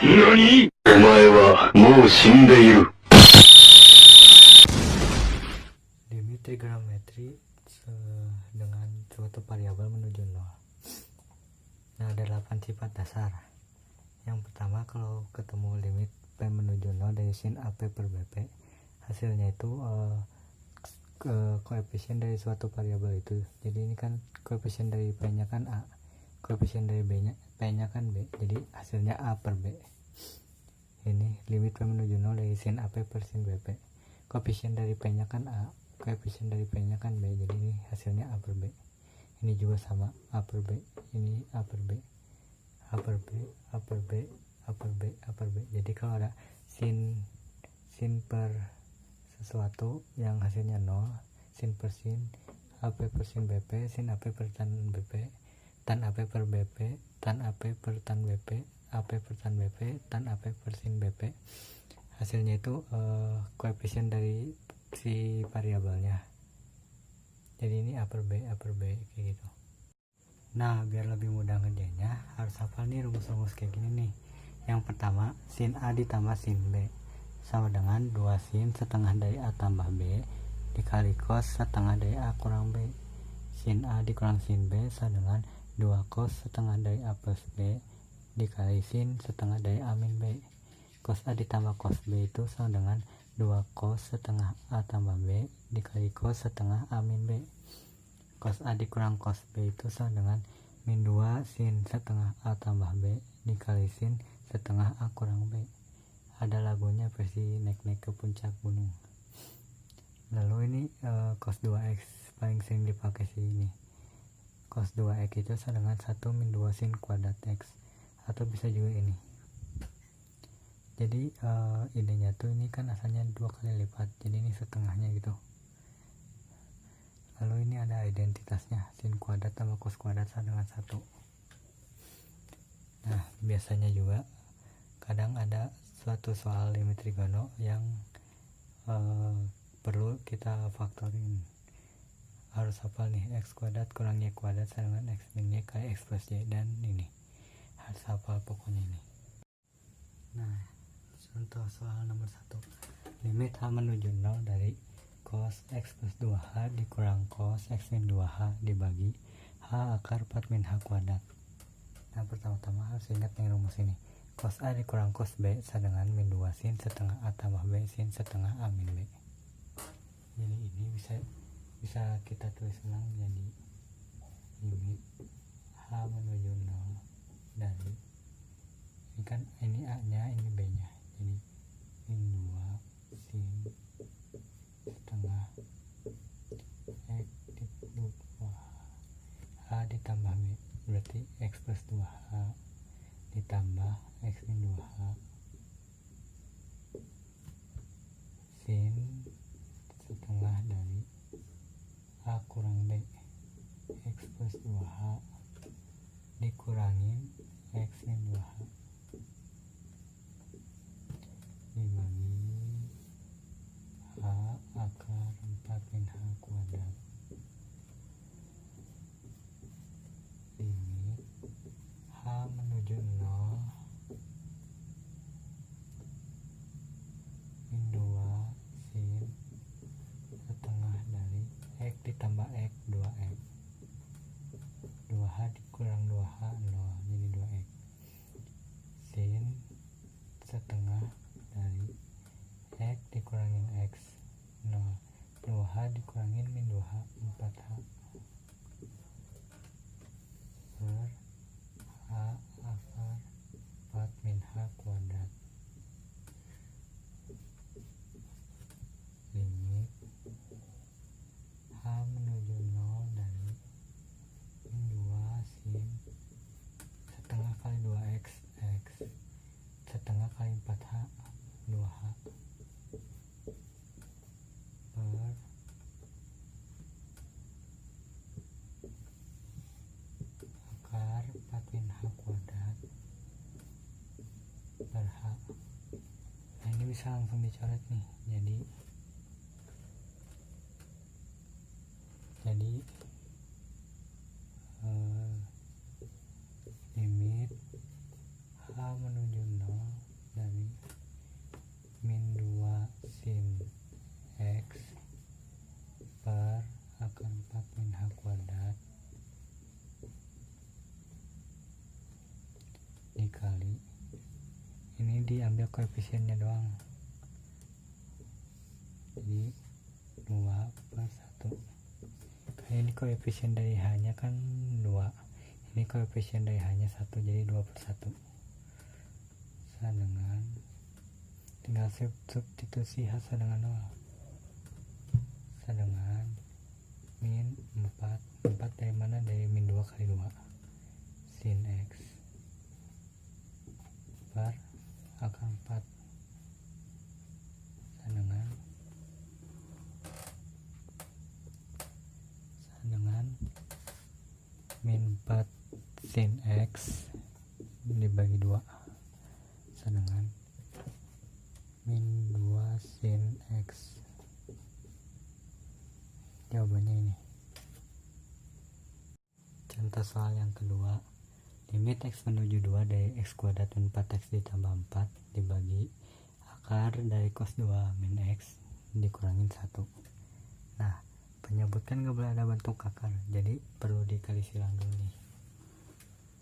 何？お前はもう死んでいる。Limit trigonometri dengan suatu variabel menuju nol. Nah, ada 8 sifat dasar. Yang pertama, kalau ketemu limit P menuju nol dari sin AP per BP, hasilnya itu koefisien dari suatu variabel itu. Jadi ini kan koefisien dari P nya kan A, koefisien dari B nya P nya kan B, jadi hasilnya A per B. Ini limit P menuju nol dari sin AP per sin BP, koefisien dari P nya kan A, koefisien dari P nya kan B, jadi ini hasilnya A per B. Ini juga sama, A per B, ini A per B, A per B, A per B, A per B, A per B. Jadi kalau ada sin per sesuatu yang hasilnya 0, sin per sin, AP per sin BP, sin AP per tan BP, tan AP per BP, tan AP per tan BP, AP per tan BP, tan AP per sin BP, hasilnya itu koefisien dari si variabelnya. Jadi ini A per B, A per B kayak gitu. Nah, biar lebih mudah ngerjainnya harus hafal nih rumus-rumus kayak gini nih. Yang pertama, sin A ditambah sin B sama dengan 2 sin setengah dari A tambah B dikali cos setengah dari A kurang B. Sin A dikurang sin B sama dengan 2 cos setengah dari A plus B dikali sin setengah dari A min B. Cos A ditambah cos B itu sama dengan 2 cos setengah A tambah B dikali cos setengah A min B. Cos A dikurang cos B itu sama dengan min 2 sin setengah A tambah B dikali sin setengah A kurang B. Ada lagunya versi naik-naik ke puncak gunung. Lalu ini cos 2x paling sering dipakai sih ini. Cos 2x itu sama dengan 1 min 2 sin kuadrat x, atau bisa juga ini. Jadi idenya tuh ini kan asalnya 2 kali lipat, jadi ini setengahnya gitu. Lalu ini ada identitasnya, sin kuadrat tambah cos kuadrat sama dengan 1. Nah, biasanya juga kadang ada suatu soal limit trigono yang perlu kita faktorin. Harus hafal nih, x kuadrat kurang y kuadrat sama dengan x min y kali x plus y, dan ini harus hafal pokoknya ini. Nah, contoh soal nomor 1. Limit h menuju 0 dari cos x plus 2h dikurang cos x min 2h dibagi h akar 4 min h kuadrat. Nah, pertama-tama harus ingat nih rumus ini. Cos A dikurang cos B sama dengan min 2 sin setengah A tambah B sin setengah A min B. Jadi ini bisa kita tulis ulang jadi limit h menuju 0 dari, ini kan ini A nya, ini B nya, jadi min 2 sin setengah x dikali h ditambah b, berarti x plus 2h ditambah x min 2h sin setengah dari a kurang b, x plus 2h dikurangin x min 2h dibagi h akar 4 min h kuadrat. Limit h menuju 0 min 2 sin setengah dari x ditambah x 2x, 2h dikurang 2h 0, jadi 2x sin setengah dari x dikurangin x 0, 2h dikurangin min 2h 4h per h akar 4 min h kuadrat. Limit h menuju 0 dari min 2 sin setengah kali 2x x setengah kali 4h 2h per akar 4 min h kuadrat per h. Nah, ini bisa langsung dicoret nih, jadi limit h menuju 0 dari min 2 sin X per akar 4 min H kuadrat dikali, ini diambil koefisiennya doang, jadi 2 per 1. Ini koefisien dari H nya kan 2, ini koefisien dari H nya 1, jadi 2 per 1 sama dengan, tinggal substitusi H sama dengan 0, sama dengan min 4 dari mana, dari min 2 kali 2 sin X per akar 4 sama dengan min 4 sin X dibagi 2 sama dengan min 2 sin X. Jawabannya ini. Contoh soal yang kedua, limit X menuju 2 dari X kuadrat min 4X ditambah 4 dibagi akar dari cos 2 min X dikurangin 1. Nah, penyebut kan gak boleh ada bentuk akar, jadi perlu dikali silang dulu nih.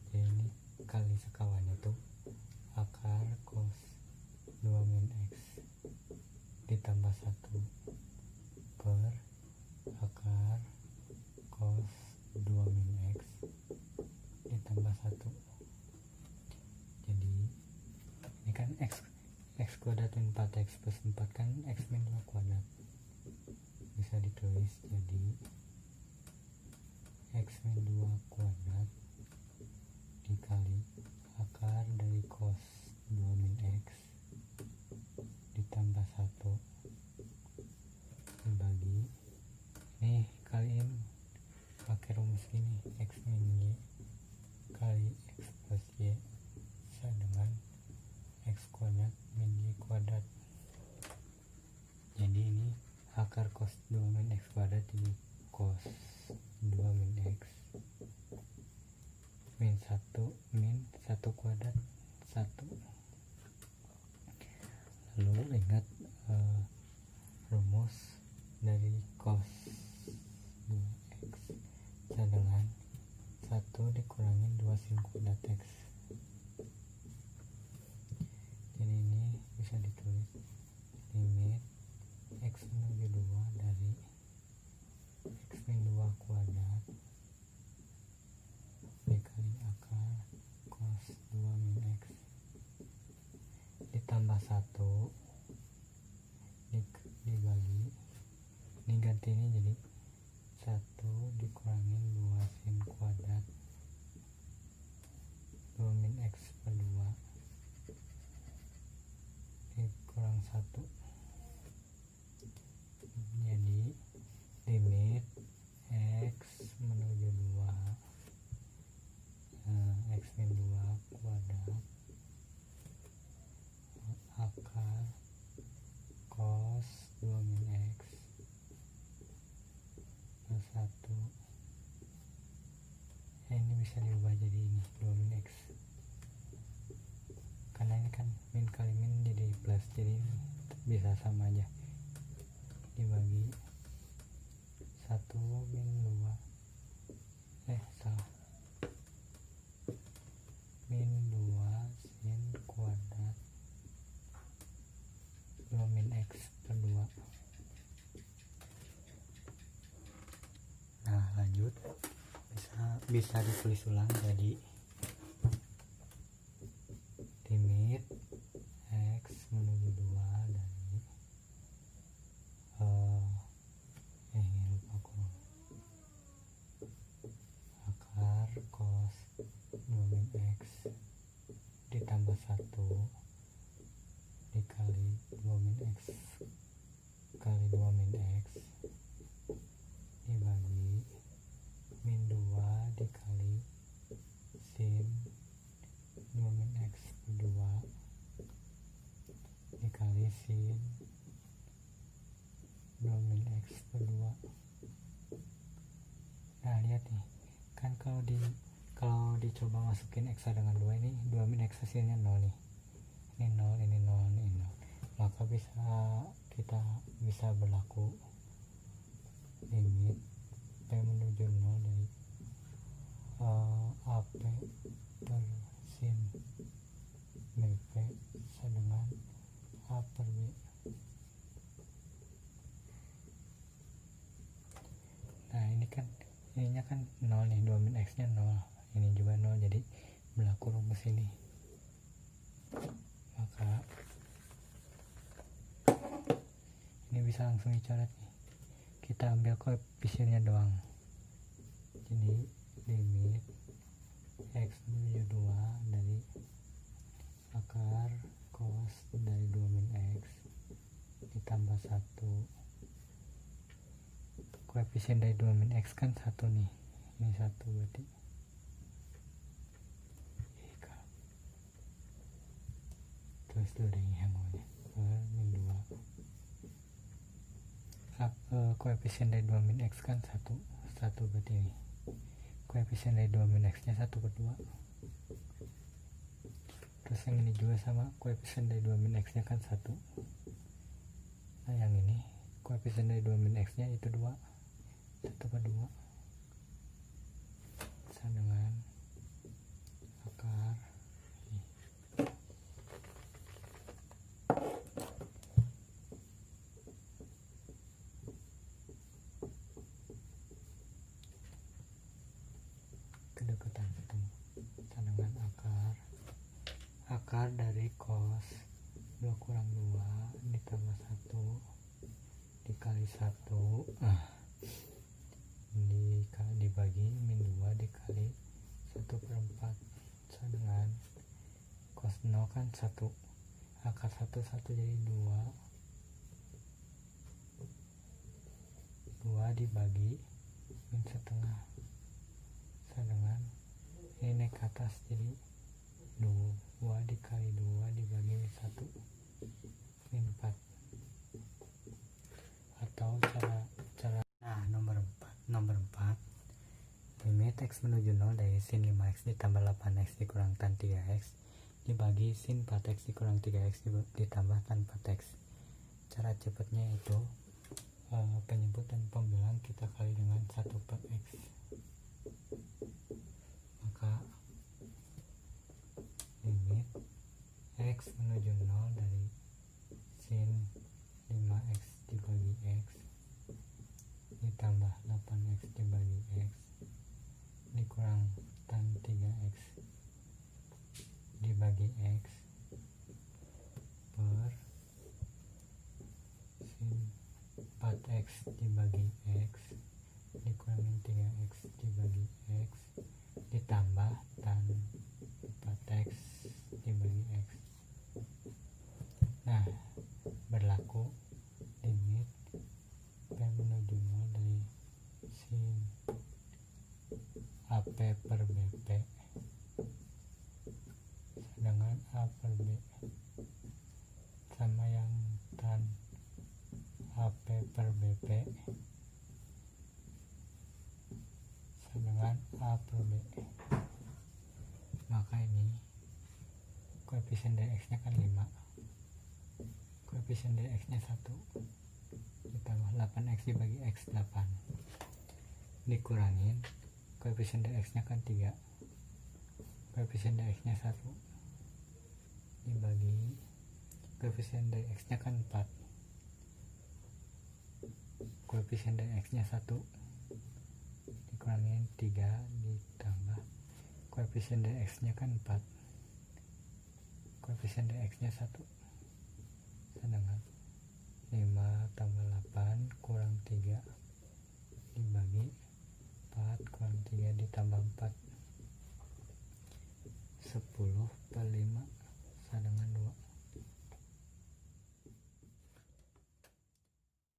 Jadi ini kali sekawannya tuh akar cos 2 min X ditambah 1 per akar cos 2 min X ditambah 1. Jadi ini kan X kuadrat min 4X plus 4 kan X min 2 kuadrat, bisa ditulis jadi X min 2 kuadrat dikali akar dari cos 2 min X ditambah 1 dibagi, nih kaliin pakai rumus gini, X min Y kali X plus Y sama dengan X kuadrat min Y kuadrat. Jadi ini akar cos 2 min X kuadrat, jadi cos 2 min X min 1 kuadrat 1. Lalu ingat rumus dari cos 2X sama dengan 1 dikurangin 2 sin kuadrat X. Jadi ini bisa ditulis limit X menuju 2 dari X min 2 kuadrat dikali akar cos 2 min X ditambah 1 dibagi, ini ganti ini jadi 1 dikurangin 2 sin kuadrat 2 min X per 2 dikurang 1. Jadi limit X menuju 2 X min 2 kuadrat akar cos 2 min X plus 1, ini bisa diubah jadi ini 2 min X, karena ini kan min kali min jadi plus, jadi bisa sama aja, dibagi 1 min 2 salah min 2 sin kuadrat 2 min X per 2. Nah lanjut, bisa ditulis ulang jadi limit X menuju 2 dari lupa kurang akar cos 2 min X ditambah 1 dikali 2 min X kali 2 min X dibagi min 2 dikali sin 2 min X per 2 dikali sin 2 min X per 2. Nah lihat nih, kan kalau dicoba masukin X dengan 2 ini 2 min X hasilnya 0 nih, ini 0, ini 0, ini 0, maka kita bisa berlaku limit P menuju 0 dari AP per sin BP sama dengan A per B. Nah ini kan ininya kan 0 nih, 2 min X nya 0, ini juga 0, jadi berlaku rumus ini. Maka ini bisa langsung dicoret nih, kita ambil koefisiennya doang, jadi limit X menuju 2 dari akar cos dari 2 min X ditambah 1, koefisien dari 2 min X kan 1 nih, ini 1 berarti terus dulu deh yang maunya per min 2, koefisien dari 2 min X kan 1 berarti ini koefisien dari 2 min X nya 1 per 2, terus yang ini juga sama, koefisien dari 2 min X nya kan 1, nah yang ini koefisien dari 2 min X nya itu 2, 1 per 2 sama dengan akar kedekatan ketemu sama dengan akar dari cos 2 kurang 2 ditambah 1 dikali 1 dibagi min 2 dikali 1 per 4 sama dengan cos 0 kan 1, akar 1 jadi 2 dibagi min setengah sama dengan ini naik ke atas jadi 2 dikali 2 dibagi min 1 min 4, atau cara nah nomor 4 limit X menuju 0 dari sin 5X ditambah 8X dikurang tan 3X dibagi sin 4X dikurang 3X ditambah tan 4X. Cara cepatnya itu penyebut dan pembelang kita kali dengan 1 per X, maka limit X menuju 0 dari sin 5X dibagi X ditambah 8X dibagi X dikurang tan 3X dibagi X per sin 4X dibagi X dikurangin 3X dibagi X ditambah tan 4X dibagi X. Nah berlaku limit P menuju 0 dari sin AP per BP dengan A per B sama yang tan AP per BP sama dengan A per B, maka ini koefisien dari X nya kan 5, koefisien dari X nya 1 ditambah 8X dibagi X 8 dikurangin koefisien dari X nya kan 3, koefisien dari X nya 1 dibagi koefisien dari X nya kan 4, koefisien dari X nya 1 dikurangin 3 ditambah koefisien dari X nya kan 4, koefisien dari X nya 1